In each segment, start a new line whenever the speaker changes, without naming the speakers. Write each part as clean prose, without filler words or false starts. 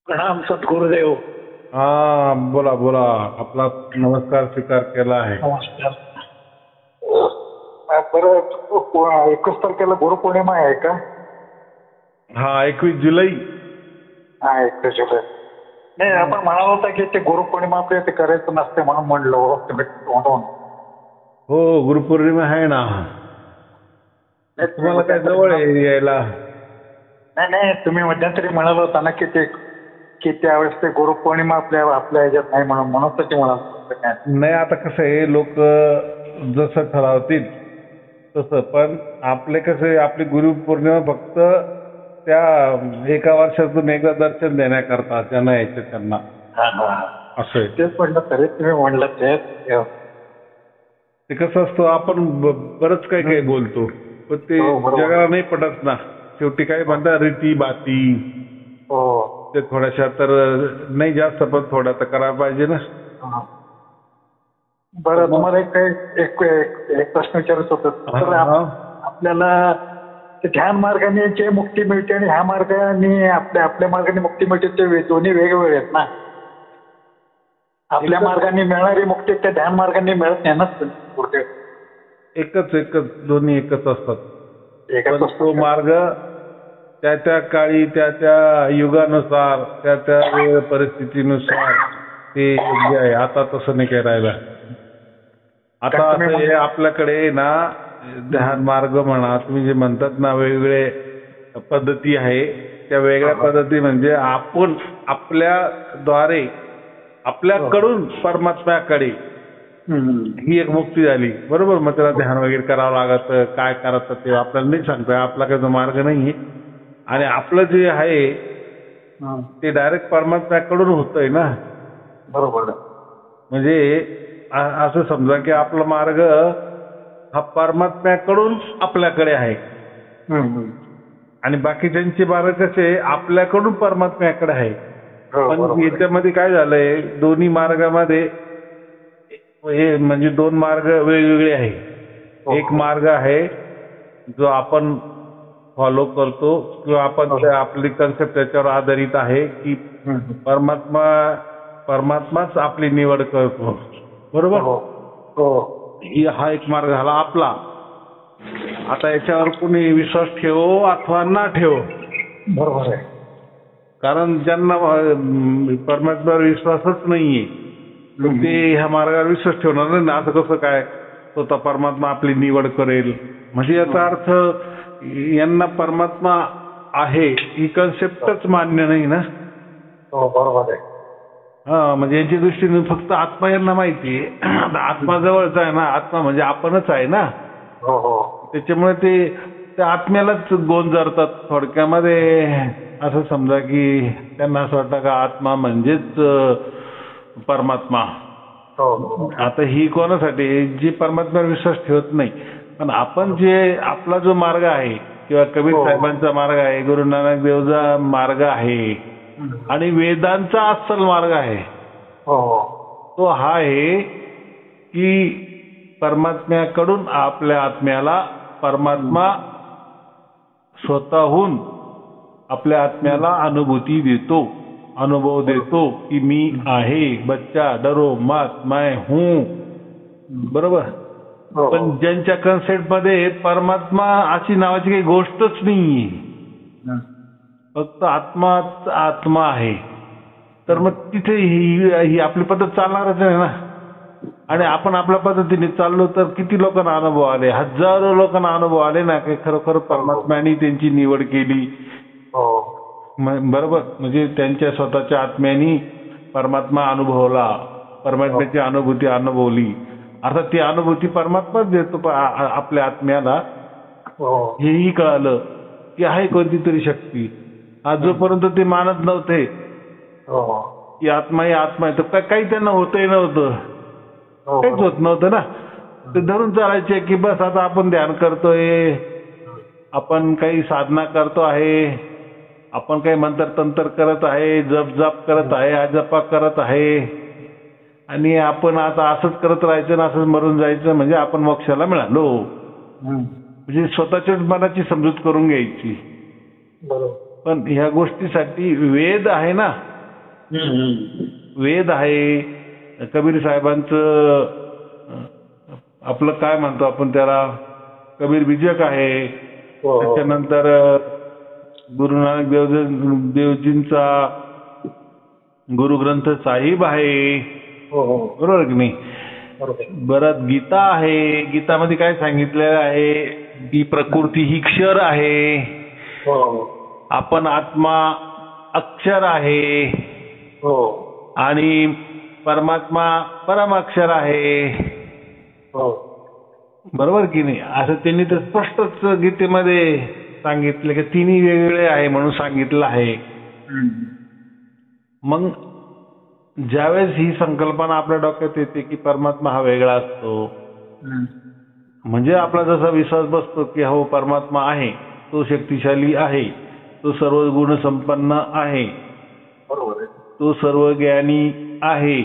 प्रणाम सद्गुरुदेव.
हा, बोला बोला. आपला नमस्कार स्वीकार केला आहे.
नमस्कार. बरं, 21 तारखेला गुरुपौर्णिमा आहे का?
हा, 21 जुलै.
हा, 21 जुलै. नाही, आपण म्हणाल होता की ते गुरुपौर्णिमा आपल्या ते करायचं नसते म्हणून म्हणलो म्हणून.
हो, गुरुपौर्णिमा आहे ना.
नाही,
तुम्हाला काय जवळ आहे यायला?
नाही नाही, तुम्ही मध्यंतरी म्हणाल होता ना की त्यावेळेस ते गुरुपौर्णिमा आपल्या आपल्या ह्याच्यात नाही म्हणून ते म्हणाल.
नाही, आता कसं आहे, लोक जसं ठरवतील तसं. पण आपले कसं आहे, आपली गुरुपौर्णिमा फक्त त्या एका वर्षातून एकदा दर्शन देण्याकरता ज्यांना यायचं त्यांना असं आहे.
तेच म्हणलं, तरी तुम्ही म्हणलं
ते कसं असतं, आपण बरंच काही काही बोलतो पण ते जगाला नाही पटत ना. शेवटी काय म्हणतात, रीती बाती ते थोड्याशा तर नाही जास्त, पण थोड्या तर करायला पाहिजे ना.
बरं, तुम्हाला एक प्रश्न विचारत होतो. आपल्याला ध्यान मार्गाने जे मुक्ती मिळते आणि ह्या मार्गाने आपल्या मार्गाने मुक्ती मिळते, ते दोन्ही वेगवेगळे आहेत ना. आपल्या मार्गाने मिळणारी मुक्ती त्या ध्यान मार्गाने मिळत नाही ना.
एकच दोन्ही एकच असतात.
पण
तो मार्ग त्या त्या काळी, त्या त्या युगानुसार, त्या त्या वेळ परिस्थितीनुसार ते योग्य आहे. आता तसं नाही काय राहिलं. आता असं आहे, आपल्याकडे ना ध्यान मार्ग म्हणा, तुम्ही जे म्हणतात ना, वेगवेगळे पद्धती आहे. त्या वेगळ्या पद्धती म्हणजे आपण आपल्याद्वारे आपल्याकडून परमात्म्याकडे ही एक मुक्ती झाली, बरोबर. मग त्याला ध्यान वगैरे करावं लागत, काय करायचं ते आपल्याला नाही सांगतोय. आपला काही मार्ग नाहीये. आणि आपलं जे आहे ते डायरेक्ट परमात्म्याकडून होतंय ना.
बरोबर.
म्हणजे असं समजा की आपला मार्ग हा परमात्म्याकडून आपल्याकडे आहे आणि बाकीच्यांचे मार्ग कसे आपल्याकडून परमात्म्याकडे आहे. पण याच्यामध्ये काय झालंय, दोन्ही मार्गामध्ये हे म्हणजे दोन मार्ग वेगवेगळे आहे. एक मार्ग आहे जो आपण फॉलो करतो किंवा आपण आपली कन्सेप्ट त्याच्यावर आधारित आहे की परमात्माच आपली निवड करतो, बरोबर. हा एक मार्ग झाला आपला. आता याच्यावर कोणी विश्वास ठेवो अथवा ना ठेवो,
बरोबर आहे.
कारण ज्यांना परमात्म्यावर विश्वासच नाहीये ते ह्या मार्गावर विश्वास ठेवणार नाही ना. असं कसं काय स्वतः परमात्मा आपली निवड करेल? म्हणजे याचा अर्थ यांना परमात्मा आहे ही कन्सेप्टच मान्य नाही ना.
बरोबर आहे.
हा, म्हणजे यांच्या दृष्टीने फक्त आत्मा यांना माहिती आहे. आत्मा जवळचा आहे ना. आत्मा म्हणजे आपणच आहे ना. त्याच्यामुळे ते त्या आत्म्यालाच गोंजारतात. थोडक्यामध्ये असं समजा की त्यांना असं वाटतं का आत्मा म्हणजेच परमात्मा. आता ही कोणासाठी, जी परमात्म्यावर विश्वास ठेवत नाही. पण आपण जे आपला जो मार्ग आहे किंवा कबीर साहेबांचा मार्ग आहे, गुरु नानक देवचा मार्ग आहे आणि वेदांचा अस्सल मार्ग आहे, तो हा आहे की परमात्म्याकडून आपल्या आत्म्याला परमात्मा स्वतःहून आपल्या आत्म्याला अनुभूती देतो, अनुभव देतो की मी आहे, बच्चा डरो मत, मैं हूं, बरोबर. पण ज्यांच्या कन्सेप्ट मध्ये परमात्मा अशी नावाची काही गोष्टच नाहीये, फक्त आत्माच आत्मा आहे, तर मग तिथे ही आपली पद्धत चालणारच आहे ना. आणि आपण आपल्या पद्धतीने चाललो तर किती लोकांना अनुभव आले, हजारो लोकांना अनुभव आले ना की खरोखर परमात्म्याने त्यांची निवड केली, बरोबर. म्हणजे त्यांच्या स्वतःच्या आत्म्यानी परमात्मा अनुभवला, परमात्म्याची अनुभूती अनुभवली. अर्थात ती अनुभूती परमात्माच देतो आपल्या आत्म्याला. हेही कळालं की आहे कोणती तरी शक्ती. आज जोपर्यंत ते मानत नव्हते की आत्मा ही आत्मा आहे, तर काही त्यांना होतही नव्हतं, काहीच होत नव्हतं ना. ते धरून चालायचे की बस आता आपण ध्यान करतोय, आपण काही साधना करतो आहे, आपण काही मंत्र तंत्र करत आहे, जप जाप करत आहे, आजपा करत आहे आणि आपण आता असंच करत राहायचं ना असंच मरून जायचं म्हणजे आपण मोक्षाला मिळालो. म्हणजे स्वतःच्याच मनाची समजूत करून घ्यायची. पण ह्या गोष्टीसाठी वेद आहे ना, वेद आहे, कबीर साहेबांचं आपलं काय म्हणतो आपण त्याला, कबीर बीजक आहे. त्याच्यानंतर गुरु नानक देवजींचा गुरु ग्रंथ साहिब आहे. बरोबर की नाही. परत गीता आहे. गीतामध्ये काय सांगितलेलं आहे की प्रकृती ही क्षर आहे, आपण आत्मा अक्षर आहे आणि परमात्मा परमाक्षर आहे. बरोबर की नाही. असं त्यांनी तर स्पष्टच गीतेमध्ये सांगितलं की तिन्ही वेगवेगळे आहे म्हणून सांगितलं आहे. मग ज्यावेळेस ही संकल्पना आपल्या डोक्यात येते की परमात्मा हा वेगळा असतो, म्हणजे आपला जसा विश्वास बसतो की हो परमात्मा आहे, तो शक्तिशाली आहे, तो सर्व गुण संपन्न आहे, तो सर्व ज्ञानी आहे,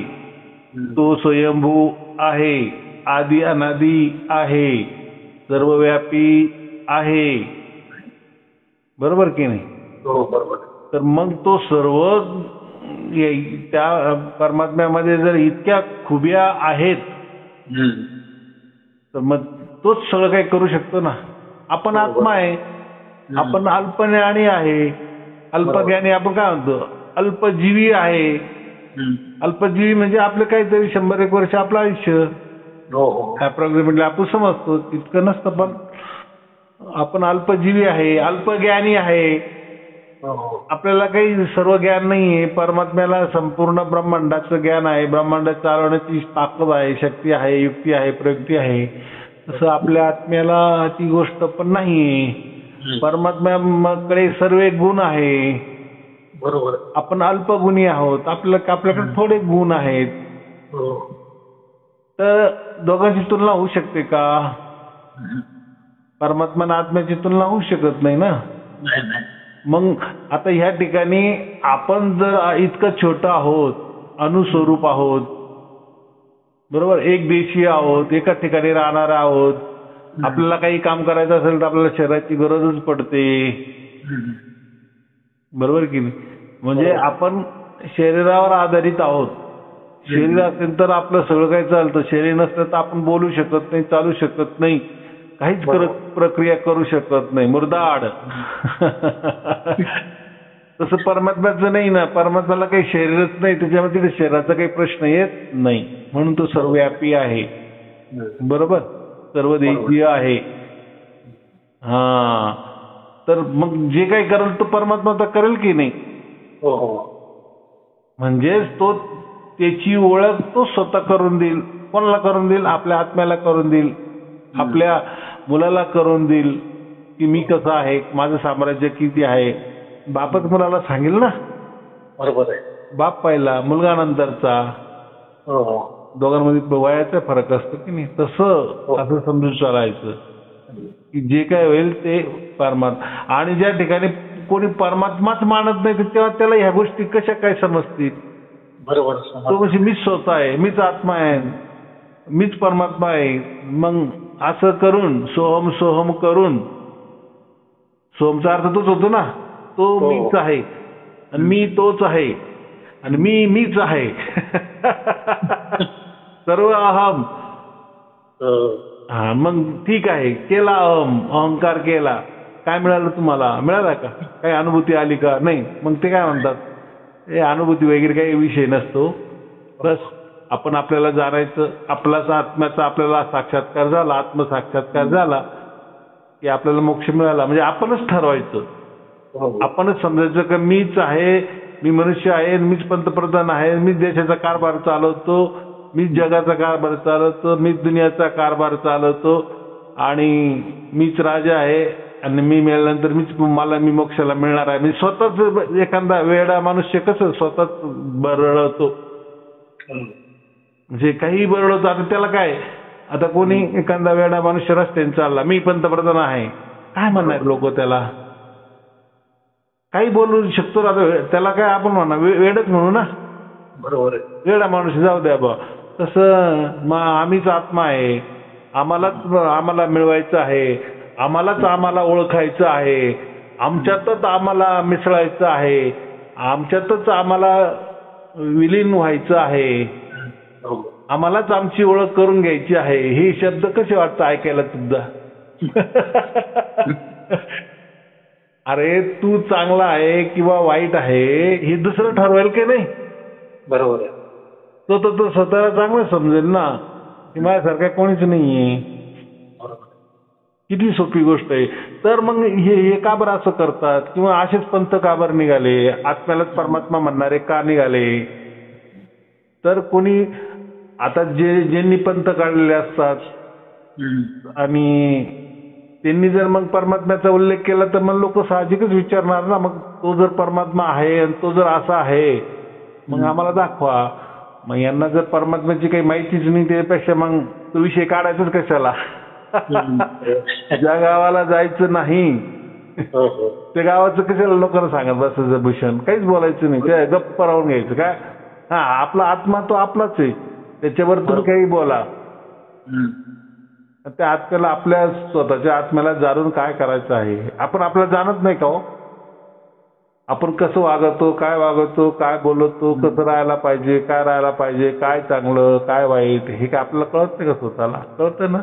तो स्वयंभू आहे, आदि अनादी आहे, सर्वव्यापी आहे. बरोबर की नाही. तर मग तो सर्व त्या परमात्म्यामध्ये जर इतक्या खुब्या आहेत तर मग तोच सगळं काही करू शकतो ना. आपण आत्मा आहे, आपण अल्पज्ञानी आहे. अल्पज्ञानी आपण काय म्हणतो, अल्पजीवी आहे. अल्पजीवी म्हणजे आपलं काहीतरी 100-1 वर्ष आपलं आयुष्य अप्रॉक्सिमेटली आपण समजतो, तितकं नसतं. पण आपण अल्पजीवी आहे, अल्पज्ञानी आहे. आपल्याला काही सर्व ज्ञान नाहीये. परमात्म्याला संपूर्ण ब्रह्मांडाचं ज्ञान आहे, ब्रह्मांड चालवण्याची ताकद आहे, शक्ती आहे, युक्ती आहे, प्रयुक्ती आहे. तसं आपल्या आत्म्याला ती गोष्ट पण नाहीये. परमात्म्याकडे सर्व गुण आहे.
बरोबर.
आपण अल्पगुणी आहोत, आपल्याकडे थोडे गुण आहेत. तर दोघांची तुलना होऊ शकते का? परमात्मा आणि आत्म्याची तुलना होऊ शकत नाही ना. मग आता ह्या ठिकाणी आपण जर इतकं छोटं आहोत, अणुस्वरूप आहोत, बरोबर, एक देशीय आहोत, एका ठिकाणी राहणार आहोत. आपल्याला काही काम करायचं असेल तर आपल्याला शरीराची गरजच पडते. बरोबर की नाही. म्हणजे आपण शरीरावर आधारित आहोत. शरीर असेल तर आपलं सगळं काही चालतं. शरीर नसलं तर आपण बोलू शकत नाही, चालू शकत नाही, काहीच प्रक्रिया करू शकत नाही, मुर्दाड. तसं परमात्म्याचं नाही ना. परमात्म्याला काही शरीरच नाही, त्याच्यामध्ये शरीराचा काही प्रश्न येत नाही. म्हणून तो सर्वव्यापी आहे. बरोबर, सर्वदेशीय आहे. हा, तर मग जे काही करेल तो परमात्मा तर करेल की नाही. म्हणजेच तो त्याची ओळख तो स्वतः करून देईल. कोणाला करून देईल? आपल्या आत्म्याला करून देईल, आपल्या मुलाला करून देईल की मी कसं आहे, माझं साम्राज्य किती आहे. बापच मुलाला सांगेल ना.
बरोबर आहे.
बाप पहिला, मुलगा नंतरचा. दोघांमध्ये वयाचा फरक असतो की नाही. तसं असं समजून चालायचं की जे काय होईल ते परमात्मा. आणि ज्या ठिकाणी कोणी परमात्माच मानत नाही तेव्हा त्याला ह्या गोष्टी कशा काय समजतील.
बरोबर.
तो म्हणजे मीच स्वतः आहे, मीच आत्मा आहे, मीच परमात्मा आहे. मग असं करून सोहम सोहम करून, सोहमचा अर्थ तोच होतो ना, तो मीच आहे आणि मी तोच आहे आणि मीच आहे. सर्व अहम. हा, मग ठीक आहे, केला अहम, अहंकार केला, काय मिळालं तुम्हाला? मिळाला का? काही अनुभूती आली का? नाही. मग ते काय म्हणतात, हे अनुभूती वगैरे काही विषय नसतो. बस आपण आपल्याला जाणायचं, आपलाच आत्म्याचा आपल्याला साक्षात्कार झाला, आत्मसाक्षात्कार झाला की आपल्याला मोक्ष मिळाला. म्हणजे आपणच ठरवायचं, आपणच समजायचं की मीच आहे, मी मनुष्य आहे, मीच पंतप्रधान आहे, मीच देशाचा कारभार चालवतो, मीच जगाचा कारभार चालवतो, मीच दुनियाचा कारभार चालवतो आणि मीच राजा आहे आणि मी मेल्यानंतर मी मोक्षाला मिळणार आहे. मी स्वतःच एखादा वेडा मनुष्य कसं स्वतःच बरळतो, म्हणजे काही बरळतो. आता त्याला काय, आता कोणी एखादा वेडा मनुष्य रस्त्याने चालला, मी पंतप्रधान आहे, काय म्हणणार लोक त्याला? काही बोलू शकतो ना त्याला, काय आपण म्हणा वेडच म्हणू ना.
बरोबर,
वेडा माणूस जाऊ द्या बा. तसं आम्हीच आत्मा आहे, आम्हाला मिळवायचं आहे, आम्हाला ओळखायचं आहे, आमच्यातच आम्हाला मिसळायचं आहे, आमच्यातच आम्हाला विलीन व्हायचं आहे, आम्हालाच आमची ओळख करून घ्यायची आहे, हे शब्द कसे वाटतं ऐकायला तुझा? अरे तू चांगला आहे किंवा वाईट आहे हे दुसरं ठरवेल की नाही?
बरोबर आहे.
तो स्वतःला चांगलं समजेल ना की माझ्यासारखा कोणीच नाहीये. किती सोपी गोष्ट आहे. तर मग हे का बरं असं करतात किंवा असेच पंथ का बरं निघाले, आत्म्यालाच परमात्मा म्हणणारे का निघाले? तर कोणी आता ज्यांनी पंथ काढलेले असतात आणि त्यांनी जर मग परमात्म्याचा उल्लेख केला तर मग लोक साहजिकच विचारणार ना, मग तो जर परमात्मा आहे आणि तो जर असा आहे मग आम्हाला दाखवा. मग यांना जर परमात्म्याची काही माहितीच नाही त्यापेक्षा मग तो विषय काढायचाच कशाला? ज्या गावाला जायचं नाही त्या गावाचं कशाला लोकांना सांगत बसायचं भूषण? काहीच बोलायचं नाही, त्या गप्प राहून घ्यायचं काय? हा, आपला आत्मा तो आपलाच आहे, त्याच्यावर तुम्ही काही बोला. त्या आत्म्याला, आपल्या स्वतःच्या आत्म्याला जाणून काय करायचं आहे? आपण आपल्याला जाणत नाही का हो? आपण कसं वागतो, काय वागतो, काय बोलतो, कसं राहायला पाहिजे, काय राहायला पाहिजे, काय चांगलं काय वाईट, हे काय आपल्याला कळत नाही का? स्वतःला कळतं ना.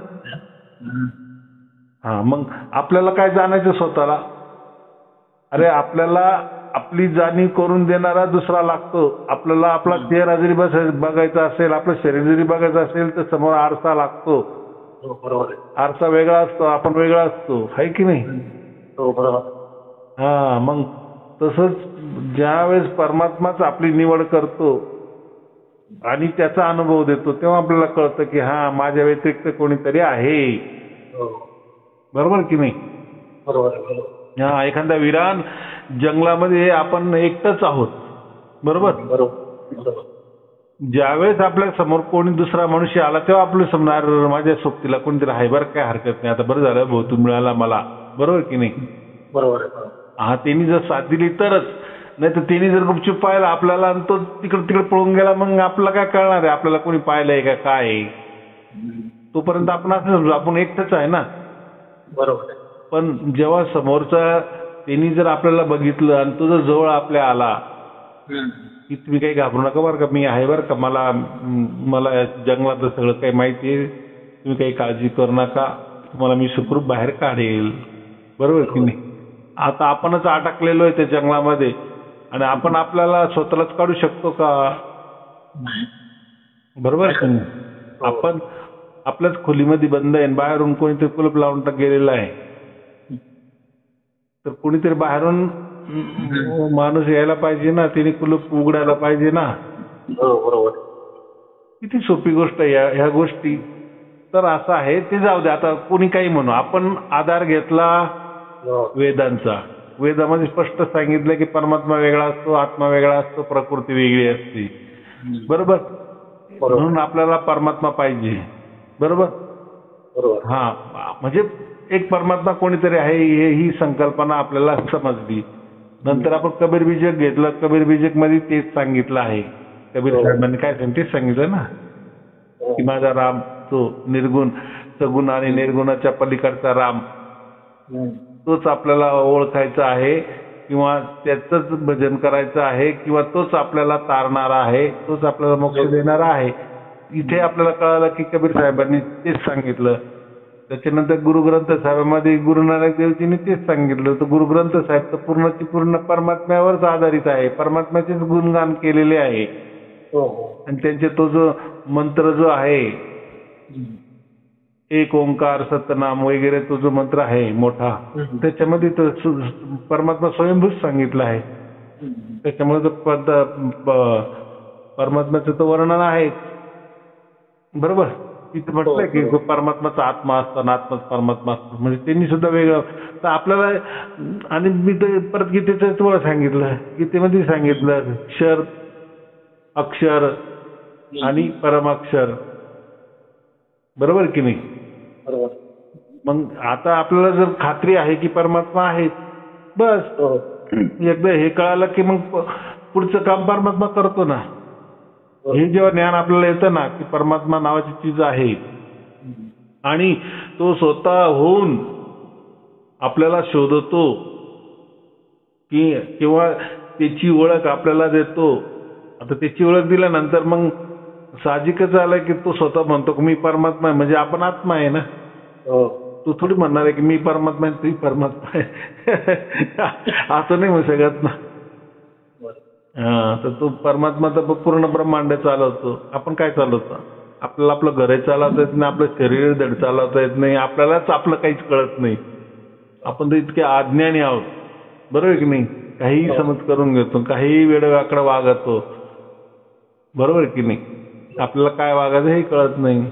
हा, मग आपल्याला काय जाणायचं स्वतःला? अरे आपल्याला आपली जाणीव करून देणारा दुसरा लागतो. आपल्याला आपला चेहरा जरी बघायचा असेल, आपलं शरीर जरी बघायचं असेल तर समोर आरसा लागतो.
बरोबर.
आरसा वेगळा असतो, आपण वेगळा असतो, आहे की नाही? हा, मग तसंच ज्यावेळेस परमात्माच आपली निवड करतो आणि त्याचा अनुभव देतो तेव्हा आपल्याला कळतं की हा, माझ्या व्यतिरिक्त कोणीतरी आहे. बरोबर की नाही?
बरोबर.
हा, एखादा विरान जंगलामध्ये आपण एकटंच आहोत. बरोबर. ज्यावेळेस आपल्या समोर कोणी दुसरा मनुष्य आला तेव्हा आपलं समजणार माझ्या सोबतीला कोणीतरी आहे, बरं काय हरकत नाही, आता बरं झालं भाऊ तू मिळाला मला. बरोबर की नाही?
बरोबर.
हा, त्यांनी जर साथ दिली तरच, नाही तर त्यांनी जर गुपचूप पाहिला आपल्याला आणि तो तिकडे पळून गेला मग आपल्याला काय कळणार आहे आपल्याला कोणी पाहिलंय का काय आहे? तोपर्यंत आपण असं समजू आपण एकटंच आहे ना.
बरोबर.
पण जेव्हा समोरचा त्यांनी जर आपल्याला बघितलं आणि तो जर जवळ आपल्या आला की तुम्ही काही घाबरू नका बरं का, मी आहे बरं का, मला जंगलात सगळं काही माहिती आहे, तुम्ही काही काळजी करू नका, तुम्हाला मी सुखरूप बाहेर काढेल. बरोबर की नाही? आता आपणच अटकलेलो आहे त्या जंगलामध्ये आणि आपण आपल्याला स्वतःलाच काढू शकतो का? बरोबर की नाही? आपण आपल्याच खोलीमध्ये बंद आहे, बाहेरून कोणीतरी कुलूप लावून गेलेला आहे, तर कोणीतरी बाहेरून माणूस यायला पाहिजे ना, तिने कुलूप उघडायला पाहिजे ना.
बरोबर.
किती सोपी गोष्ट आहे ह्या गोष्टी. तर असं आहे, ते जाऊ दे. आता कोणी काही म्हणू, आपण आधार घेतला वेदांचा. वेदामध्ये स्पष्ट सांगितलं की परमात्मा वेगळा असतो, आत्मा वेगळा असतो, प्रकृती वेगळी असते. बरोबर. म्हणून आपल्याला परमात्मा पाहिजे. बरोबर. हा, म्हणजे एक परमात्मा कोणीतरी आहे ही संकल्पना आपल्याला समजली. नंतर आपण कबीर बीजक घेतलं, कबीर बीजक मध्ये तेच सांगितलं आहे. कबीर साहेबांनी काय तेच सांगितलं ना की माझा राम तो निर्गुण, सगुण आणि निर्गुणाच्या पलीकडचा राम, तोच आपल्याला ओळखायचा आहे किंवा त्याचंच भजन करायचं आहे किंवा तोच आपल्याला तारणारा आहे, तोच आपल्याला मोक्ष देणारा आहे. इथे आपल्याला कळालं की कबीर साहेबांनी तेच सांगितलं. त्याच्यानंतर गुरुग्रंथ साहेबांमध्ये गुरु नानक देवजींनी तेच सांगितलं. तर गुरुग्रंथ साहेब तर पूर्णची पूर्ण परमात्म्यावरच आधारित आहे, परमात्म्याचेच गुणगान केलेले आहे. आणि त्यांचे तो जो मंत्र जो आहे एक ओंकार सतनाम वगैरे, तो जो मंत्र आहे मोठा, त्याच्यामध्ये तो परमात्मा स्वयंभूत सांगितलं आहे. त्याच्यामुळे परमात्म्याचं तो वर्णन आहे. बरोबर. तिथे म्हटलंय की परमात्माचा आत्मा असतो, आत्माच परमात्मा असतो, म्हणजे त्यांनी सुद्धा वेगळं. तर आपल्याला, आणि मी तर परत गीतेचं तुम्हाला सांगितलं, गीतेमध्ये सांगितलं क्षर, अक्षर आणि परमाक्षर. बरोबर की नाही? मग आता आपल्याला जर खात्री आहे की परमात्मा आहे, बस एकदा हे कळालं की मग पुढचं काम परमात्मा करतो ना. हे जेव्हा ज्ञान आपल्याला येतं ना की परमात्मा नावाची चीज आहे आणि तो स्वतः होऊन आपल्याला शोधतो की किंवा त्याची ओळख आपल्याला देतो, आता त्याची ओळख दिल्यानंतर मग साहजिकच आलं की तो स्वतः म्हणतो की मी परमात्मा आहे, म्हणजे आपण आत्मा आहे ना. तू थोडी म्हणणार आहे की मी परमात्मा आहे, तू परमात्मा आहे. असं नाही म्हणू शकत ना. तर तो परमात्मा तर पूर्ण ब्रह्मांड चालवतो. आपण काय चालवतो? आपल्याला आपलं घर चालवता येत नाही, आपलं शरीर धड चालवता येत नाही, आपल्यालाच आपलं काहीच कळत नाही. आपण तर इतके अज्ञानी आहोत, बरोबर आहे की नाही? काहीही समज करून घेतो, काही वेडवाकडं वागतो, बरोबर आहे की नाही? आपल्याला काय वागायचं हे कळत नाही.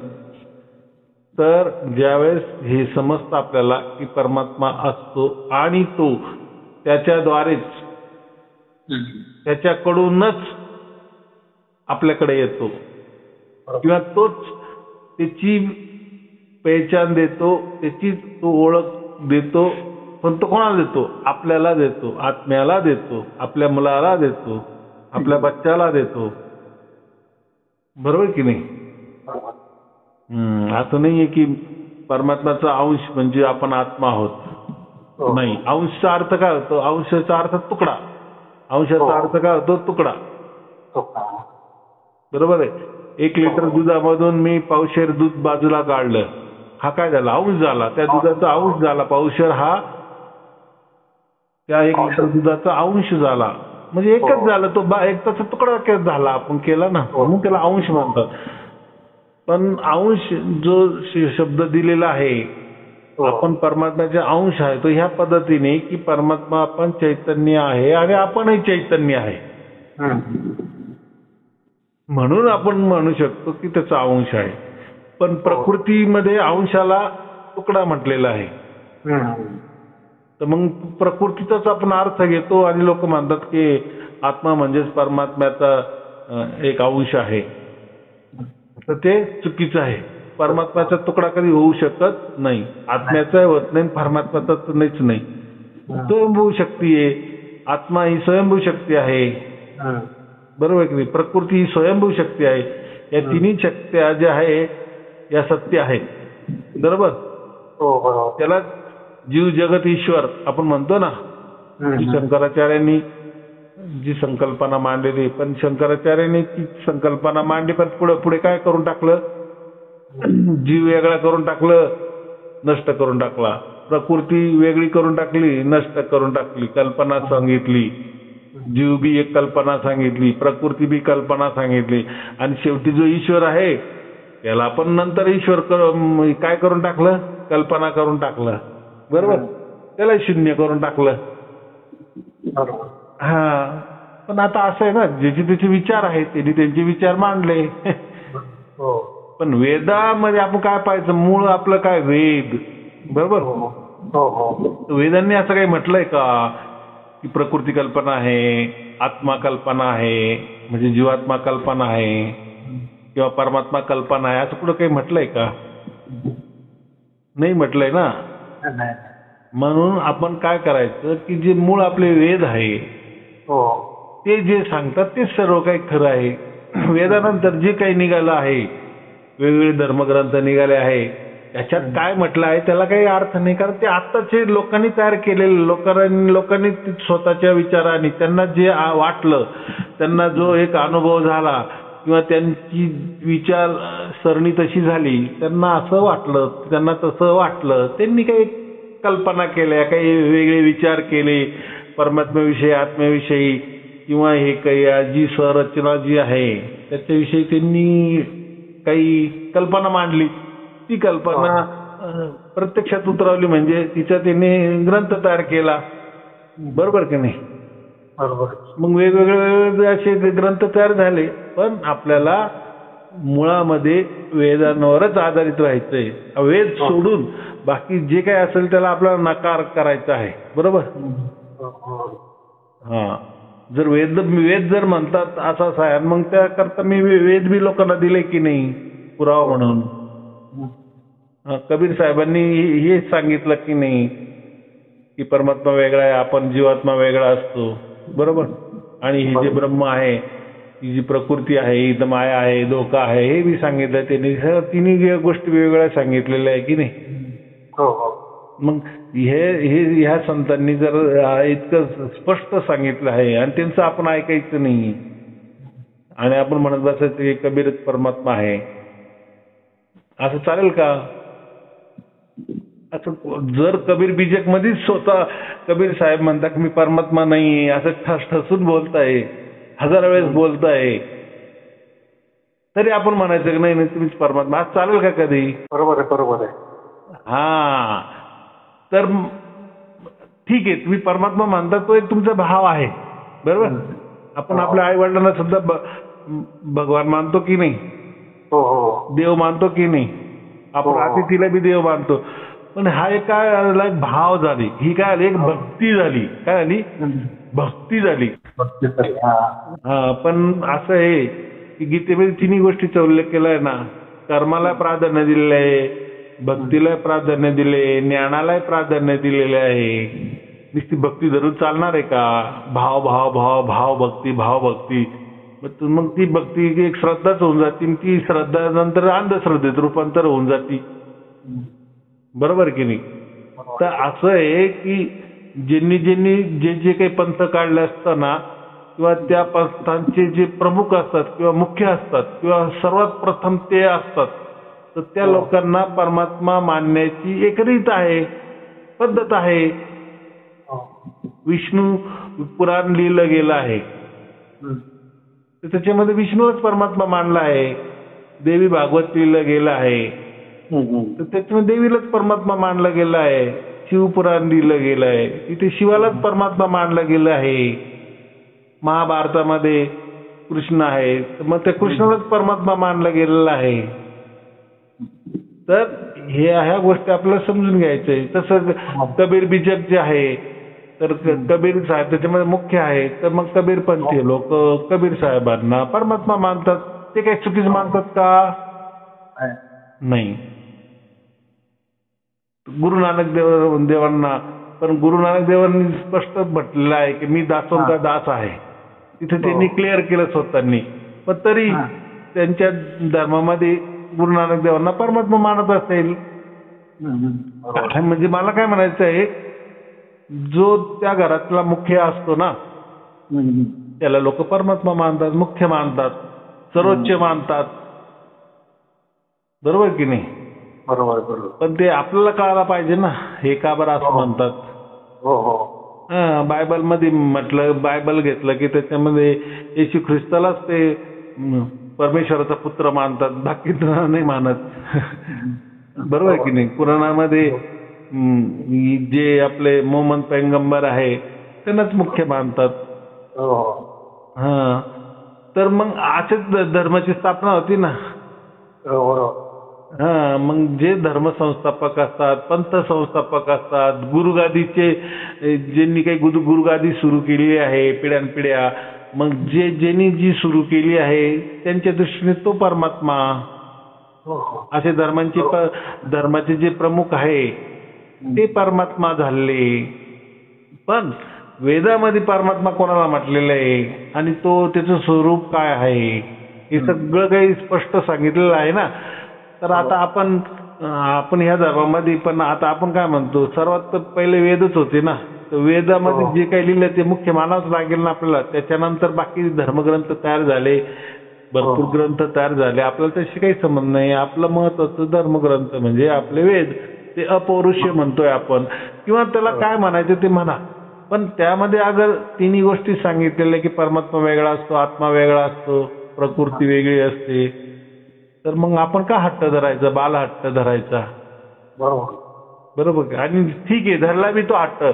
तर ज्यावेळेस हे समजतं आपल्याला की परमात्मा असतो आणि तो त्याच्याद्वारेच त्याच्याकडूनच आपल्याकडे येतो किंवा तोच त्याची पहिचान देतो, त्याची तो ओळख देतो. पण तो कोणाला देतो? आपल्याला देतो, आत्म्याला देतो, आपल्या मुलाला देतो, आपल्या बच्चाला देतो, बरोबर की नाही? असं नाहीये की परमात्म्याचा अंश म्हणजे आपण आत्मा आहोत. नाही, अंशचा अर्थ काय होतो? अंशाचा अर्थ तुकडा. अंशाचा अर्थ काय होतो? तुकडा. बरोबर आहे. 1 लिटर दुधामधून मी पावशेर दूध बाजूला काढलं, हा काय झाला? अंश झाला. त्या दुधाचा अंश झाला. पावशेर हा त्या 1 लिटर दुधाचा अंश झाला, म्हणजे एकच झालं. तो एक त्याचा तुकडा झाला, आपण केला ना, म्हणून त्याला अंश म्हणतात. पण अंश जो शब्द दिलेला आहे, आपण परमात्म्याचे अंश आहे, तो ह्या पद्धतीने की परमात्मा आपण चैतन्य आहे आणि आपणही चैतन्य आहे, म्हणून आपण म्हणू शकतो की त्याचा अंश आहे. पण प्रकृतीमध्ये अंशाला तुकडा म्हटलेला आहे. तर मग प्रकृतीचाच आपण अर्थ घेतो आणि लोक म्हणतात की आत्मा म्हणजेच परमात्म्याचा एक अंश आहे. तर ते चुकीचं आहे. परमात्म्याचा तुकडा कधी होऊ शकत नाही. आत्म्याचा होत नाही, परमात्म्याचा तर नाहीच नाही. स्वयंभू शक्ती आहे. आत्मा ही स्वयंभू शक्ती आहे, बरोबर की नाही? प्रकृती ही स्वयंभू शक्ती आहे. या तिन्ही शक्त्या ज्या आहे या सत्य आहेत, बरोबर? त्याला जीव जगत ईश्वर आपण म्हणतो ना. शंकराचार्यांनी जी संकल्पना मांडलेली, पण शंकराचार्यांनी ती संकल्पना मांडली, पण पुढे पुढे काय करून टाकलं? जीव वेगळा करून टाकलं, नष्ट करून टाकला. प्रकृती वेगळी करून टाकली, नष्ट करून टाकली. कल्पना सांगितली, जीव बी एक कल्पना सांगितली, प्रकृती बी कल्पना सांगितली, आणि शेवटी जो ईश्वर आहे त्याला पण नंतर ईश्वर काय करून टाकलं? कल्पना करून टाकलं, बरोबर? त्याला शून्य करून टाकलं. हा, पण आता असं आहे ना, ज्याचे त्याचे विचार आहेत त्यांनी त्यांचे विचार मांडले. पण वेदामध्ये आपण काय पाहायचं? मूळ आपलं काय? वेद, बरोबर? वेदांनी असं काही म्हटलंय का की प्रकृती कल्पना आहे, आत्मा कल्पना आहे, म्हणजे जीवात्मा कल्पना आहे किंवा परमात्मा कल्पना आहे, असं कुठं काही म्हटलंय का? नाही म्हटलंय ना. म्हणून आपण काय करायचं की जे मूळ आपले वेद आहे ते जे सांगतात ते सर्व काही खरं आहे. वेदानंतर जे काही निघालं आहे, वेगवेगळे धर्मग्रंथ निघाले आहे, त्याच्यात काय म्हटलं आहे त्याला काही अर्थ नाही. कारण ते आत्ताचे लोकांनी तयार केलेले, लोकांनी स्वतःच्या विचाराने त्यांना जे वाटलं, त्यांना जो एक अनुभव झाला किंवा त्यांची विचारसरणी तशी झाली, त्यांना असं वाटलं, त्यांना तसं वाटलं, त्यांनी काही कल्पना केल्या, काही वेगळे विचार केले परमात्म्याविषयी, आत्म्याविषयी, किंवा हे काही जी संरचना जी आहे त्याच्याविषयी त्यांनी काही कल्पना मांडली. ती कल्पना प्रत्यक्षात उतरवली, म्हणजे तिचा त्यांनी ग्रंथ तयार केला, बरोबर की नाही? मग वेगवेगळे असे ग्रंथ तयार झाले. पण आपल्याला मुळामध्ये वेदांवरच आधारित राहायचंय. वेद सोडून बाकी जे काही असेल त्याला आपल्याला नकार करायचा आहे, बरोबर? हा, जर वेद जर म्हणतात असं आहे, मग त्याकरता मी वेद बी लोकांना दिले की नाही पुरावा म्हणून. कबीर साहेबांनी हे सांगितलं की नाही की परमात्मा वेगळा आहे, आपण जीवात्मा वेगळा असतो, बरोबर? आणि हे जे ब्रह्म आहे, ही जी प्रकृती आहे, इथं माया आहे, धोका आहे, हे बी सांगितलं त्यांनी. तिन्ही गोष्टी वेगवेगळ्या सांगितलेल्या आहे की नाही? मग ह्या संतांनी जर इतकं स्पष्ट सांगितलं आहे आणि त्यांचं आपण ऐकायचं नाही, आणि आपण म्हणत बसायचं की कबीरच परमात्मा आहे, असं चालेल का? असं जर कबीर बीजक मध्येच स्वतः कबीर साहेब म्हणतात की मी परमात्मा नाहीये असं ठसून बोलताय, हजार वेळेस बोलताय, तरी आपण म्हणायचं की नाही तुम्हीच परमात्मा, आज चालेल का कधी?
बरोबर आहे, बरोबर आहे.
हा, तर ठीक आहे, तुम्ही परमात्मा मानता, तो एक तुमचा भाव आहे, बरोबर. आपण आपल्या आई वडिलांना सुद्धा भगवान मानतो की नाही?
हो हो.
देव मानतो की नाही? आपण अतिथीला बी देव मानतो. पण हा एक काय झाला, एक भाव झाली, ही काय झाली, एक भक्ती झाली. काय झाली? भक्ती झाली. हा, पण असं आहे की गीतेमध्ये तिन्ही गोष्टीचा उल्लेख केलाय ना. कर्माला प्राधान्य दिलेलं आहे, भक्तीला प्राधान्य दिले, ज्ञानाला प्राधान्य दिलेले आहे. नुसती भक्ती धरून चालणार आहे का? भाव भाव भाव भाव भक्ती, भाव भक्ती. मग ती भक्ती एक श्रद्धाच होऊन जाते, ती श्रद्धा नंतर अंधश्रद्धेत रूपांतर होऊन जाते, बरोबर की नाही? तर असं आहे की ज्यांनी ज्यांनी जे जे काही पंथ काढले असताना किंवा त्या पंथांचे जे प्रमुख असतात किंवा मुख्य असतात किंवा सर्वात प्रथम ते असतात, तर त्या लोकांना परमात्मा मानण्याची एक रीत आहे, पद्धत आहे. विष्णू पुराण लिहिलं गेलं आहे, तर त्याच्यामध्ये विष्णूच परमात्मा मानला आहे. देवी भागवत लिहिलं गेलं आहे, तर त्याच्यामध्ये देवीलाच परमात्मा मानलं गेलं आहे. शिवपुराण लिहिलं गेलं आहे, तिथे शिवालाच परमात्मा मानलं गेलं आहे. महाभारतामध्ये कृष्ण आहे, तर मग त्या कृष्णालाच परमात्मा मानलं गेलेलं आहे. तर ह्या गोष्टी आपल्याला समजून घ्यायचंय. तसं कबीर बीजक जे आहे, तर कबीर साहेब त्याच्यामध्ये मुख्य आहे, तर मग कबीरपंथी लोक कबीर साहेबांना परमात्मा मानतात. ते काही चुकीचं मानतात का? नाही. गुरु नानक देवांना, पण गुरु नानक देवांनी स्पष्ट म्हटलेलं आहे की मी दासोंचा दास आहे, तिथे त्यांनी क्लिअर केलं स्वतःनी. पण तरी त्यांच्या धर्मामध्ये गुरु नानक देवांना परमात्मा मानत असेल. म्हणजे मला काय म्हणायचं आहे, जो त्या घरातला मुख्य असतो ना, त्याला लोक परमात्मा मानतात, मुख्य मानतात, सर्वोच्च मानतात, बरोबर की नाही?
बरोबर बरोबर.
पण ते आपल्याला कळायला पाहिजे ना, हे का बरं असं म्हणतात.
हो हो.
बायबल मध्ये म्हटलं, बायबल घेतलं की त्याच्यामध्ये येशू ख्रिस्तालाच ते परमेश्वराचा पुत्र मानतात, बाकी नाही मानत. बरोबर की नाही? पुराणामध्ये जे आपले मोहम्मद पैगंबर आहे त्यांनाच मुख्य मानतात. हा, तर मग अशाच धर्माची स्थापना होती ना. हा, मग जे धर्म संस्थापक असतात, पंथ संस्थापक असतात, गुरुगादीचे ज्यांनी काही गुरुगादी सुरू केली आहे पिढ्यानपिढ्या, मग ज्यांनी जी सुरू केली आहे त्यांच्या दृष्टीने तो परमात्मा. असे धर्माचे जे प्रमुख आहे ते परमात्मा झाले. पण वेदामध्ये परमात्मा कोणाला म्हटलेलं आहे आणि त्याचं स्वरूप काय आहे हे सगळं काही स्पष्ट सांगितलेलं आहे ना. तर आता आपण ह्या धर्मामध्ये, पण आता आपण काय म्हणतो, सर्वात पहिले वेदच होते ना. तर वेदामध्ये जे काही लिहिलं ते मुख्य मानावंच लागेल ना आपल्याला. त्याच्यानंतर बाकी धर्मग्रंथ तयार झाले, भरपूर ग्रंथ तयार झाले, आपल्याला त्याशी काही संबंध नाही. आपलं महत्वाचं धर्मग्रंथ म्हणजे आपले वेद, ते अपौरुषीय म्हणतोय आपण, किंवा त्याला काय म्हणायचं ते म्हणा. पण त्यामध्ये अगर तिन्ही गोष्टी सांगितलेल्या की परमात्मा वेगळा असतो, आत्मा वेगळा असतो, प्रकृती वेगळी असते, तर मग आपण का हट्ट धरायचा, बाल हट्ट धरायचा? बरोबर. आणि ठीक आहे, धरला बी तो हट्ट,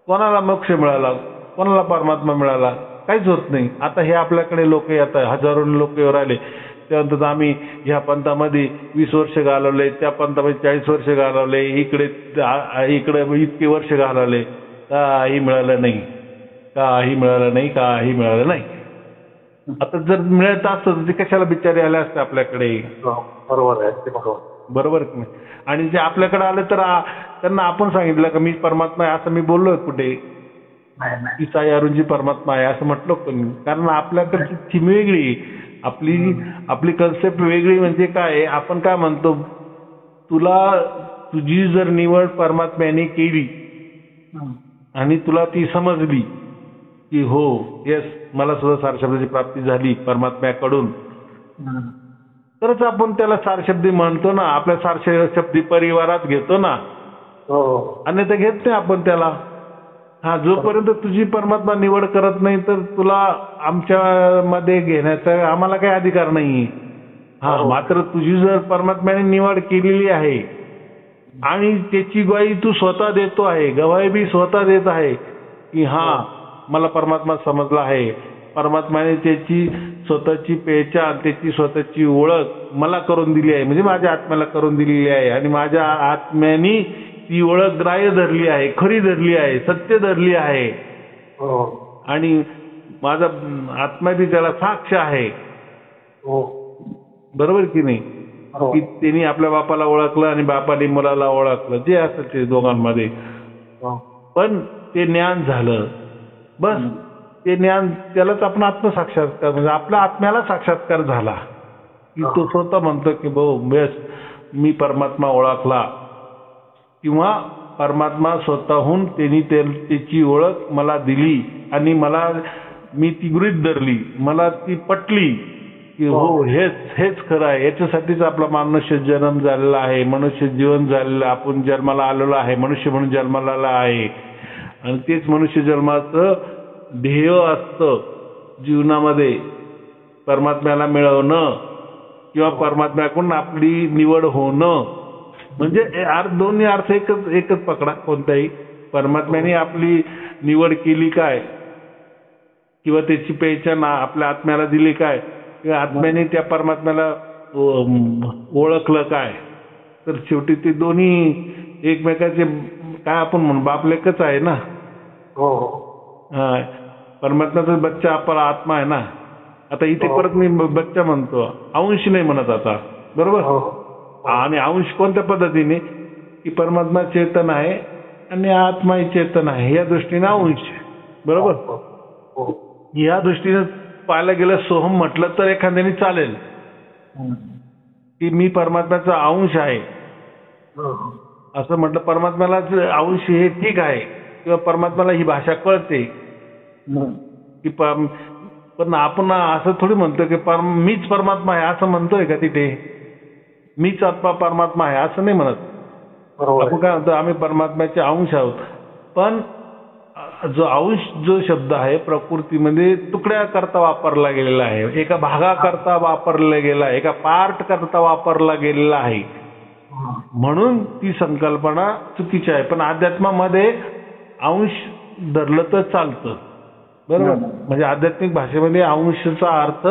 कोणाला मोक्ष मिळाला, कोणाला परमात्मा मिळाला, काहीच होत नाही. आता हे आपल्याकडे लोक येतात, हजारो लोक येऊन राहिले, त्यानंतर आम्ही ह्या पंथामध्ये 20 वर्ष घालवले, त्या पंथामध्ये 40 वर्ष घालवले, इकडे इतके वर्ष घालवले, काही मिळालं नाही, काही मिळालं नाही, काही मिळालं नाही. आता जर मिळत असतं तर ते कशाला बिचारे आले असते आपल्याकडे?
बरोबर आहे,
बरोबर की नाही? आणि जे आपल्याकडे आले तर त्यांना आपण सांगितलं का मी परमात्मा आहे असं मी बोललोय कुठे? ईसाई अरुणजी परमात्मा आहे असं म्हटलं कोणी? कारण आपल्याकडची थीम वेगळी, आपली कन्सेप्ट वेगळी. म्हणजे काय, आपण काय म्हणतो, तुझी जर निवड परमात्म्याने केली आणि तुला ती समजली की हो येस मला सुद्धा सारशब्दाची प्राप्ती झाली परमात्म्याकडून, तरच आपण त्याला सारशब्दी म्हणतो ना, आपल्या सारशब्दी परिवारात घेतो ना. अन्यथा घेत नाही आपण त्याला. हा, जोपर्यंत तुझी परमात्मा निवड करत नाही तर तुला आमच्या मध्ये घेण्याचा आम्हाला काही अधिकार नाही. हा, मात्र तुझी जर परमात्म्याने निवड केलेली आहे आणि त्याची ग्वाही तू स्वतः देतो आहे, गवाही बी स्वतः देत आहे की हा मला परमात्मा समजला आहे, परमात्म्याने त्याची स्वतःची पेहचान, त्याची स्वतःची ओळख मला करून दिली आहे, म्हणजे माझ्या आत्म्याला करून दिलेली आहे आणि माझ्या आत्म्याने ती ओळख ग्राह्य धरली आहे, खरी धरली आहे, सत्य धरली आहे आणि माझा आत्मा बी त्याला साक्ष आहे. बरोबर की नाही? की त्यांनी आपल्या बापाला ओळखलं आणि बापाने मुलाला ओळखलं, जे असेल ते दोघांमध्ये, पण ते ज्ञान झालं. बस ते ज्ञान त्यालाच आपण आत्मसाक्षात्कार, म्हणजे आपल्या आत्म्याला साक्षात्कार झाला की तो स्वतः म्हणतो की भाऊ बेस मी परमात्मा ओळखला, किंवा परमात्मा स्वतःहून त्यांनी त्याची ओळख मला दिली आणि मी ती गृहीत धरली, मला ती पटली की हो हेच खरं आहे. याच्यासाठीच आपला मनुष्य जन्म झालेला आहे, मनुष्य जीवन झालेलं, आपण जन्माला आलेलो आहे, मनुष्य म्हणून जन्माला आला आहे आणि तेच मनुष्य जन्माचं ध्येय असतं जीवनामध्ये, परमात्म्याला मिळवणं किंवा परमात्म्याकडून आपली निवड होणं. म्हणजे दोन्ही अर्थ एकच पकडा कोणताही. परमात्म्याने आपली निवड केली काय किंवा त्याची पेहचान आपल्या आत्म्याला दिली काय, किंवा आत्म्याने त्या परमात्म्याला ओळखलं काय, तर शेवटी ते दोन्ही एकमेकाचे काय आपण म्हणू बाप लेकच आहे ना. परमात्म्याचा बच्चा आपला आत्मा आहे ना. आता इथे परत मी बच्चा म्हणतो, अंश नाही म्हणत आता, बरोबर. आणि अंश कोणत्या पद्धतीने की परमात्मा चेतन आहे आणि आत्मा ही चेतन आहे, या दृष्टीने अंश, बरोबर. या दृष्टीने पाहायला गेलं सोहम म्हटलं तर एखाद्याने चालेल की मी परमात्म्याचा अंश आहे असं म्हटलं. परमात्म्याला अंश हे ठीक आहे किंवा परमात्म्याला ही भाषा कळते की पण आपण असं थोडी म्हणतो की मीच परमात्मा आहे असं म्हणतोय का तिथे? मीच आत्मा परमात्मा आहे असं नाही म्हणत. आपण काय म्हणतो, आम्ही परमात्म्याचे अंश आहोत. पण जो अंश जो शब्द आहे प्रकृतीमध्ये तुकड्या करता वापरला गेलेला आहे, एका भागाकरता वापरला गेला आहे, एका पार्ट करता वापरला गेलेला आहे, म्हणून ती संकल्पना चुकीची आहे. पण अध्यात्मामध्ये अंश धरलं तर चालतं, बरोबर. म्हणजे आध्यात्मिक भाषेमध्ये अंशचा अर्थ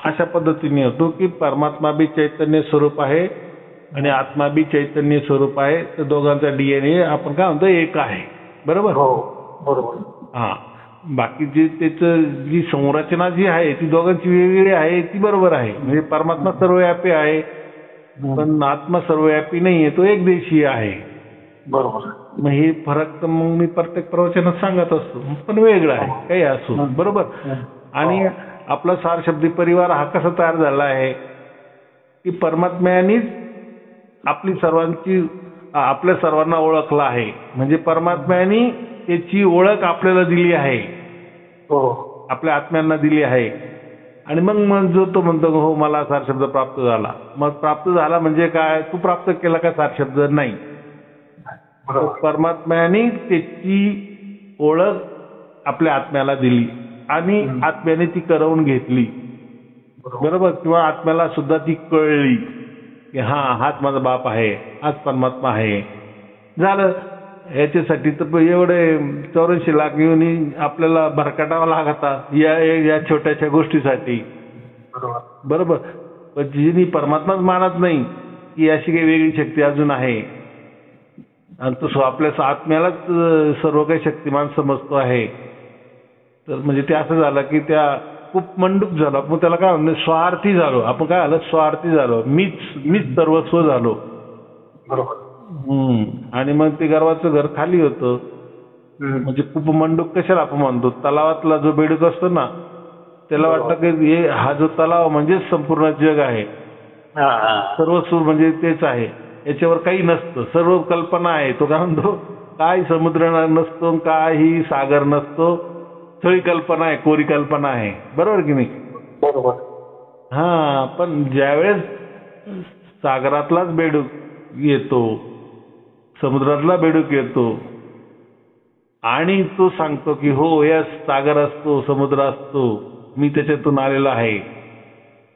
अशा पद्धतीने होतो की परमात्मा बी चैतन्य स्वरूप आहे आणि आत्मा बी चैतन्य स्वरूप आहे, तर दोघांचा डीएनए आपण काय म्हणतो एक आहे, बरोबर. हा, बाकीची त्याचं जी संरचना जी आहे ती दोघांची वेगवेगळी आहे, ती बरोबर आहे. म्हणजे परमात्मा सर्वव्यापी आहे पण आत्मा सर्वव्यापी नाहीये, तो एकदेशीय आहे, बरोबर. मग हे फरक तर मग मी प्रत्येक प्रवचनात सांगत असतो, पण वेगळं आहे काही असो, बरोबर. आणि आपला सारशब्दी परिवार हा कसा तयार झाला आहे की परमात्म्यानेच आपल्या सर्वांना ओळखला आहे. म्हणजे परमात्म्याने त्याची ओळख आपल्याला दिली आहे, आपल्या आत्म्यांना दिली आहे. आणि मग जो तो म्हणतो हो मला सारशब्द प्राप्त झाला. मग प्राप्त झाला म्हणजे काय? तू प्राप्त केला का सारशब्द? नाही. परमात्म्याने त्याची ओळख आपल्या आत्म्याला दिली आणि आत्म्याने ती करवून घेतली, बरोबर. किंवा आत्म्याला सुद्धा ती कळली की हाच माझा बाप आहे, हाच परमात्मा आहे. झालं. याच्यासाठी तर एवढे 84 लाख येऊन आपल्याला भरकटावं लागतात या छोट्याशा गोष्टीसाठी, बरोबर. पण जिनी परमात्माच मानत नाही की अशी काही वेगळी शक्ती अजून आहे आणि तो आपल्या आत्म्यालाच सर्व काही शक्तिमान समजतो आहे, तर म्हणजे ते असं झालं की त्या खूप मंडूप झाला. मग त्याला काय म्हणतो, स्वार्थी झालो आपण. काय झालं? स्वार्थी झालो, मीच सर्वस्व झालो, बरोबर. आणि मग ते गर्वाचं घर खाली होतं. म्हणजे खूप मंडूप कशाला आपण म्हणतो, तलावातला जो बेडूक असतो ना त्याला वाटतं की हा जो तलाव म्हणजे संपूर्ण जग आहे, सर्वस्व म्हणजे तेच आहे, याच्यावर काही नसतं, सर्व कल्पना आहे. तो काय म्हणतो, काय समुद्र नसतो, काही सागर नसतो, स्थळी कल्पना आहे, कोरी कल्पना आहे, बरोबर की नाही?
बरोबर.
हा, पण ज्यावेळेस सागरातलाच बेडूक येतो, समुद्रातला बेडूक येतो आणि तो सांगतो की हो या सागर असतो, समुद्र असतो, मी त्याच्यातून आलेलो आहे,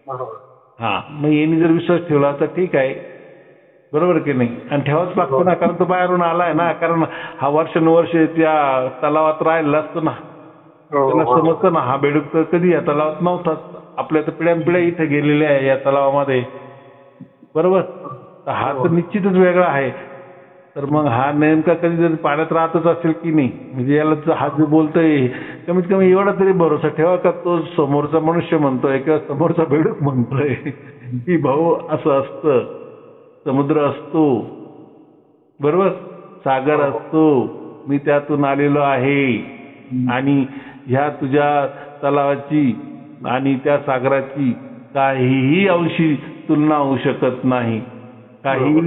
बरोबर.
हा, मग यांनी जर विश्वास ठेवला तर ठीक आहे, बरोबर की नाही? आणि ठेवाच लागतो ना, कारण तो बाहेरून आलाय ना, कारण हा वर्षानुवर्ष त्या तलावात राहिला असतो ना, त्याला समजतं ना हा बेडूक तर कधी या तलावात नव्हताच, आपल्या तर पिढ्यानपिढ्या इथे गेलेल्या आहे या तलावामध्ये, बरोबर? तर हा तर निश्चितच वेगळा आहे. तर मग हा नेमका कधीतरी पाण्यात राहतच असेल की नाही, म्हणजे याला हा जो बोलतोय कमीत कमी एवढा तरी भरोसा ठेवा का तो समोरचा मनुष्य म्हणतोय किंवा समोरचा बेडूक म्हणतोय की भाऊ असं असतं, समुद्र असतो, बरोबर, सागर असतो, मी त्यातून आलेलो आहे आणि ह्या तुझ्या तलावाची आणि त्या सागराची काहीही अंशी तुलना होऊ शकत नाही, काही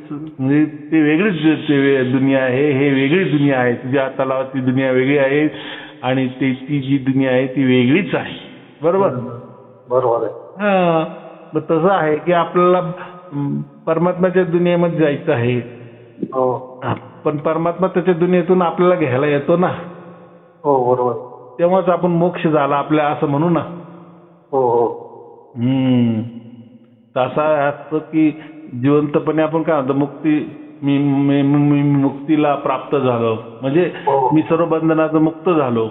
म्हणजे ते वेगळीच दुनिया आहे, हे वेगळी दुनिया आहे, तुझ्या तलावाची दुनिया वेगळी आहे आणि ती जी दुनिया आहे ती वेगळीच आहे, बरोबर?
बरोबर आहे.
हा, मग तसं आहे की आपल्याला परमात्म्याच्या दुनियेमध्ये जायचं आहे, पण परमात्मा त्याच्या दुनियेतून आपल्याला घ्यायला येतो ना,
हो बरोबर,
तेव्हाच आपण मोक्ष झाला आपल्या असं म्हणू ना.
हो हो.
तसा असतं की जिवंतपणे आपण काय म्हणतो मी मुक्तीला प्राप्त झालो, म्हणजे मी सर्व बंधनाचं मुक्त झालो,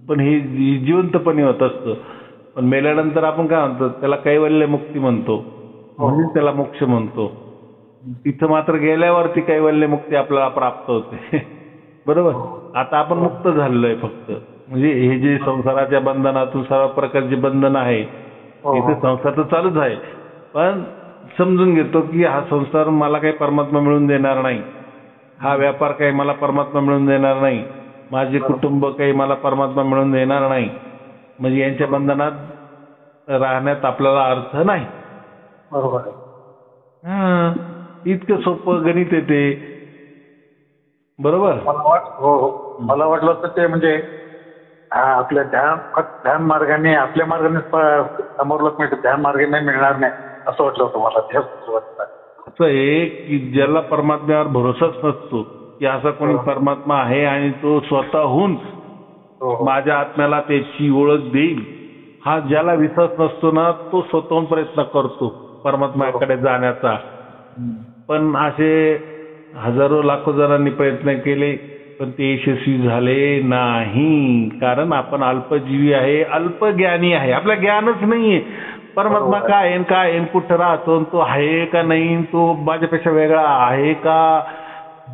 पण हे जिवंतपणे होत असतं. पण मेल्यानंतर आपण काय म्हणतो त्याला कैवल्य मुक्ती म्हणतो, म्हणजे त्याला मोक्ष म्हणतो. तिथं मात्र गेल्यावरती कैवल्य मुक्ती आपल्याला प्राप्त होते, बरोबर? आता आपण मुक्त झालेलोय फक्त, म्हणजे हे जे संसाराच्या बंधनातून सर्व प्रकारचे बंधन आहे इथे संसार तर चालूच आहे, पण समजून घेतो की हा संसार मला काही परमात्मा मिळून देणार नाही, हा व्यापार काही मला परमात्मा मिळून देणार नाही, माझे कुटुंब काही मला परमात्मा मिळून देणार नाही, म्हणजे यांच्या बंधनात राहण्यात आपल्याला अर्थ नाही.
बरोबर आहे.
हा, इतकं सोपं गणित येते, बरोबर?
मला वाटलं तर ते म्हणजे आपल्या ध्यान मार्गाने आपल्या मार्गाने समोर लोक मिळते, ध्यान मार्गाने मिळणार नाही असं वाटलं होतं मला.
असं आहे की ज्याला परमात्म्यावर भरोसाच नसतो की असा कोणी परमात्मा आहे आणि तो स्वतःहून माझ्या आत्म्याला त्याची ओळख देईल, हा ज्याला विश्वास नसतो ना तो स्वतःहून प्रयत्न करतो परमात्म्याकडे जाण्याचा. पण असे हजारो लाखो जणांनी प्रयत्न केले पण ते यशस्वी झाले नाही, कारण आपण अल्पजीवी आहे, अल्पज्ञानी आहे, आपलं ज्ञानच नाहीये. परमात्मा काय आहे, काय आहे, कुठं राहतो, तो आहे का नाही, तो माझ्यापेक्षा वेगळा आहे का,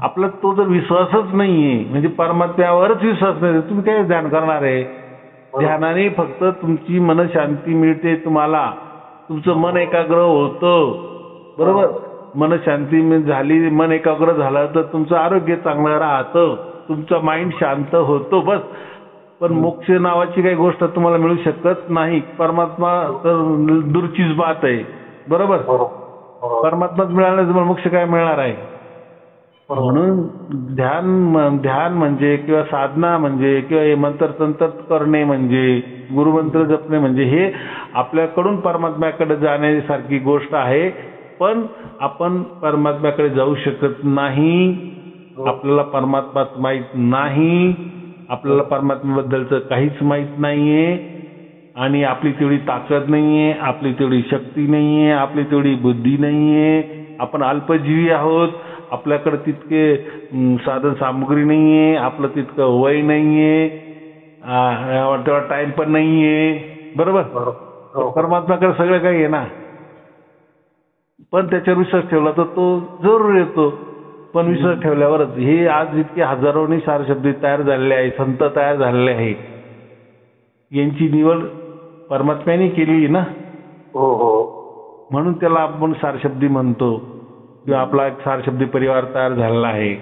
आपला तो जर विश्वासच नाहीये, म्हणजे परमात्म्यावरच विश्वास नाही, तुम्ही काय ध्यान करणार आहे? ध्यानाने फक्त तुमची मनशांती मिळते, तुम्हाला तुमचं मन एकाग्र होतं, बरोबर? मन शांती झाली, मन एकाग्र झालं तर तुमचं आरोग्य चांगलं राहतं, तुमचा माइंड शांत होतो, बस. पण मोक्ष नावाची काही गोष्ट तुम्हाला मिळू शकत नाही, परमात्मा तर दूरचीच बात आहे, बरोबर? परमात्माच मिळाला तर मोक्ष काय मिळणार आहे? म्हणून ध्यान म्हणजे किंवा साधना म्हणजे किंवा हे मंत्र तंत्र करणे म्हणजे गुरुमंत्र जपणे म्हणजे हे आपल्याकडून परमात्म्याकडे जाण्यासारखी गोष्ट आहे. पण आपण परमात्म्याकडे जाऊ शकत नाही, आपल्याला परमात्माच माहित नाही, आपल्याला परमात्म्याबद्दलचं काहीच माहित नाहीये आणि आपली तेवढी ताकद नाहीये, आपली तेवढी शक्ती नाहीये, आपली तेवढी बुद्धी नाहीये, आपण अल्पजीवी आहोत, आपल्याकडे तितके साधन सामुग्री नाहीये, आपलं तितकं वय नाहीये, तेवढा टाइम पण नाहीये, बरोबर? परमात्म्याकडे सगळं काही आहे ना, पण त्याच्यावर विश्वास ठेवला तर तो जरूर येतो. पण विश्वास ठेवल्यावरच हे आज इतके हजारोनी सारशब्दी तयार झालेले आहे, संत तयार झालेले आहे, यांची निवड परमात्म्याने केली ना, म्हणून त्याला आपण सारशब्दी म्हणतो किंवा आपला एक सारशब्दी परिवार तयार झालेला आहे.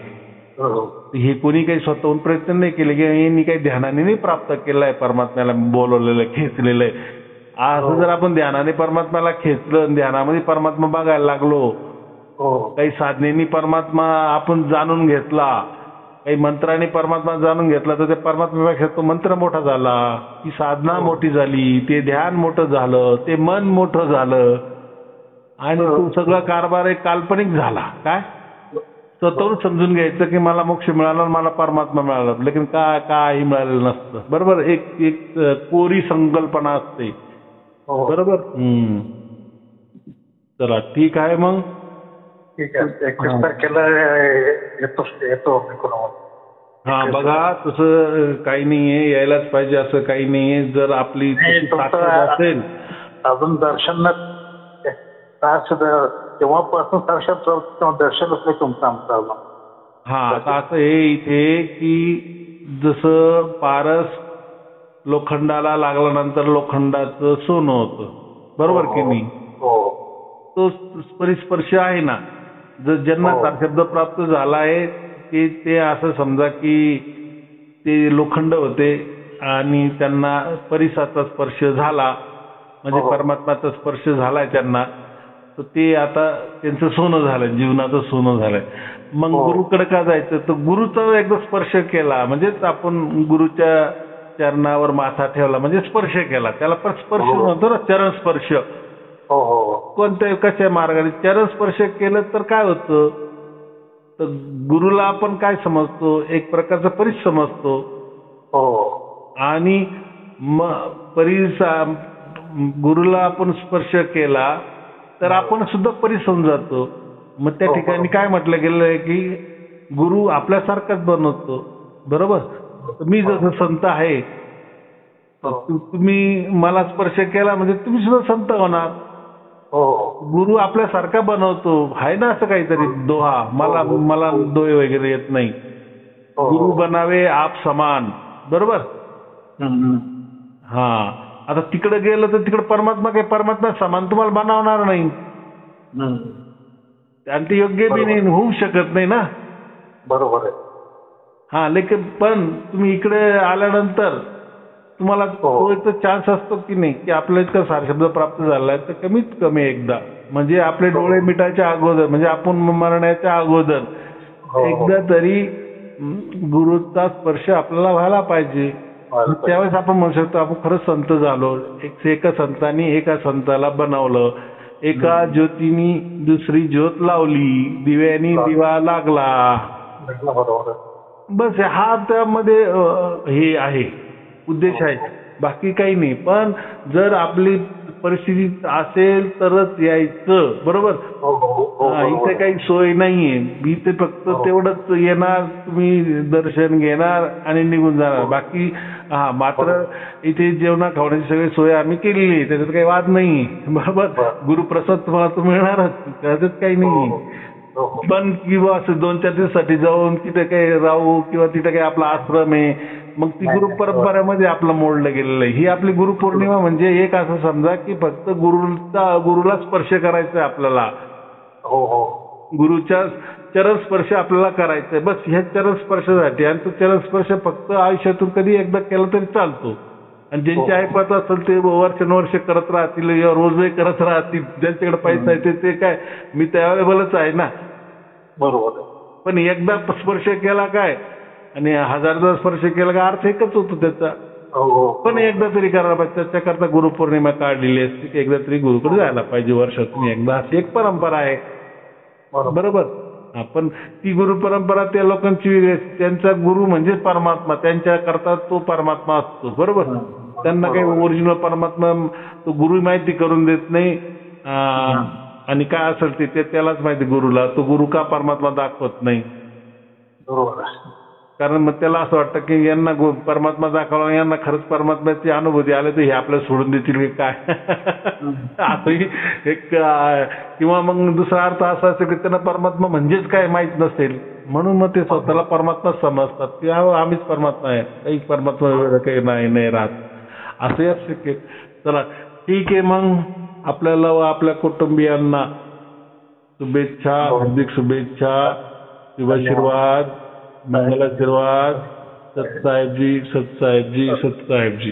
हे कोणी काही स्वतःहून प्रयत्न नाही केले किंवा यांनी काही ध्यानाने नाही प्राप्त केलं आहे, परमात्म्याला बोलवलेलं खेचलेलं आहे. असं जर आपण ध्यानाने परमात्म्याला खेचलं, ध्यानामध्ये परमात्मा बघायला लागलो, काही साधनेनी परमात्मा आपण जाणून घेतला, काही मंत्राने परमात्मा जाणून घेतला तर त्या परमात्म्यापेक्षा तो मंत्र मोठा झाला, ती साधना मोठी झाली, ते ध्यान मोठं झालं, ते मन मोठं झालं आणि तो सगळा कारभार एक काल्पनिक झाला. काय स्वतःहून समजून घ्यायचं की मला मोक्ष मिळाला, मला परमात्मा मिळाला, लेकिन काही मिळालेलं नसतं. बरोबर, एक एक कोरी संकल्पना असते. बरोबर. चला ठीक आहे मग.
ठीक आहे, 21 तारखेला येतो.
हा बघा, तसं काही नाहीये, यायलाच पाहिजे असं काही नाहीये. जर आपली ताकद असेल
अजून दर्शन तेव्हापासून साक्षात दर्शनच नाही तुमचं आमचं.
हा, आता असं हे इथे की जसं पारस लोखंडाला लागल्यानंतर लोखंडाचं सोनं होतं, बरोबर की नाही? तो परिस्पर्श आहे ना. जर ज्यांना सारशब्द प्राप्त झाला आहे ते असं समजा की ते लोखंड होते आणि त्यांना परिसाचा स्पर्श झाला, म्हणजे परमात्माचा स्पर्श झालाय त्यांना, तर ते आता त्यांचं सोनं झालंय, जीवनाचं सोनं झालंय. मग गुरुकडे का जायचं? तर गुरुचा एकदा स्पर्श केला म्हणजेच आपण गुरुच्या चरणावर माथा ठेवला म्हणजे स्पर्श केला, त्याला स्पर्श म्हणतो ना, चरण स्पर्श. कोणत्या कशा मार्गाने चरण स्पर्श केलं तर काय होतं? तर गुरुला आपण काय समजतो? एक प्रकारचा परीस समजतो. आणि गुरुला आपण स्पर्श केला तर आपण सुद्धा परी समजतो. मग त्या ठिकाणी काय म्हटलं गेलंय की गुरु आपल्यासारखाच बनवतो. बरोबर. मी जसं संत आहे, तुम्ही मला स्पर्श केला म्हणजे तुम्ही सुद्धा संत होणार. गुरु आपल्यासारखा बनवतो, आहे ना असं काहीतरी दोहा. मला दोहे वगैरे येत नाही. गुरु बनावे आप समान. बरोबर. हा, आता तिकडे गेलं तर तिकडे परमात्मा समान तुम्हाला बनवणार नाही आणि ते योग्य बी नाही, होऊ शकत नाही ना.
बरोबर आहे.
हा, लेकिन पण तुम्ही इकडे आल्यानंतर तुम्हाला तो चान्स असतो की नाही की आपल्या इतका सारशब्द प्राप्त झाला आहे तर कमीत कमी एकदा, म्हणजे आपले डोळे मिटायच्या अगोदर, म्हणजे आपण मरण्याच्या अगोदर एकदा तरी गुरुचा स्पर्श आपल्याला व्हायला पाहिजे. त्यावेळेस आपण म्हणू शकतो आपण खरंच संत झालो. एका संतांनी एका संताला बनवलं, एका ज्योतीनी दुसरी ज्योत लावली, दिव्यानी दिवा लागला. बस हा त्यामध्ये हे आहे, उद्देश आहे, बाकी काही नाही. पण जर आपली परिस्थिती असेल तरच यायचं. बरोबर. इथे काही सोय नाहीये, इथे फक्त तेवढंच येणार, तुम्ही दर्शन घेणार आणि निघून जाणार. बाकी मात्र इथे जेवणा खावण्याची सगळी सोय आम्ही केलेली आहे, त्याच्यात काही वाद नाही. बरोबर. गुरुप्रसाद तुम्हाला तो मिळणारच, त्याच्यात काही नाही. पण किंवा असं 2-4 दिवसासाठी जाऊन तिथे काही राहू किंवा तिथे काही आपला आश्रम आहे, मग ती गुरु परंपरेमध्ये आपलं मोडलं गेलेलं आहे. ही आपली गुरुपौर्णिमा म्हणजे एक असं समजा की फक्त गुरुला स्पर्श करायचा आपल्याला. गुरुच्या चरण स्पर्श आपल्याला करायचा आहे, बस ह्या चरण स्पर्शासाठी. आणि तो चरण स्पर्श फक्त आयुष्यातून कधी एकदा केला तरी चालतो. आणि ज्यांची ऐपत असेल ते वर्षानुवर्ष करत राहतील, रोजही करत राहतील. ज्यांच्याकडे पैसा आहे ते काय, मी तर अवेलेबलच आहे ना.
बरोबर.
पण एकदा स्पर्श केला काय आणि 1000दा स्पर्श केला का अर्थ एकच होतो त्याचा. पण एकदा तरी करायला पाहिजे. त्याच्याकरता गुरुपौर्णिमा काढलेली असते की एकदा तरी गुरुकडे जायला पाहिजे वर्षातून एकदा, अशी एक परंपरा आहे. बरोबर. पण ती गुरु परंपरा त्या लोकांची वेगळी असते. त्यांचा गुरु म्हणजे परमात्मा, त्यांच्याकरता तो परमात्मा असतो. बरोबर. त्यांना काही ओरिजिनल परमात्मा तो गुरु माहिती करून देत नाही. आणि काय असेल ते त्यालाच माहिती गुरुला, तो गुरु का परमात्मा दाखवत नाही. बरोबर. कारण मग त्याला असं वाटतं की यांना परमात्मा दाखवला, यांना खरंच परमात्म्याची अनुभूती आली तर हे आपल्याला सोडून देतील की काय. असंही एक, किंवा मग दुसरा अर्थ असा असेल की त्यांना परमात्मा म्हणजेच काय माहित नसेल, म्हणून मग ते स्वतःला परमात्मा समजतात की आम्हीच परमात्मा आहे, काही परमात्मा काही नाही राहत, असंही असू शकेल. चला ठीक आहे, मग आपल्याला व आपल्या कुटुंबियांना शुभेच्छा, हार्दिक शुभेच्छा, शुभाशीर्वाद, मंगलाशीर्वाद. सतसाहेबजी, सतसाहेबजी, सतसाहेबजी.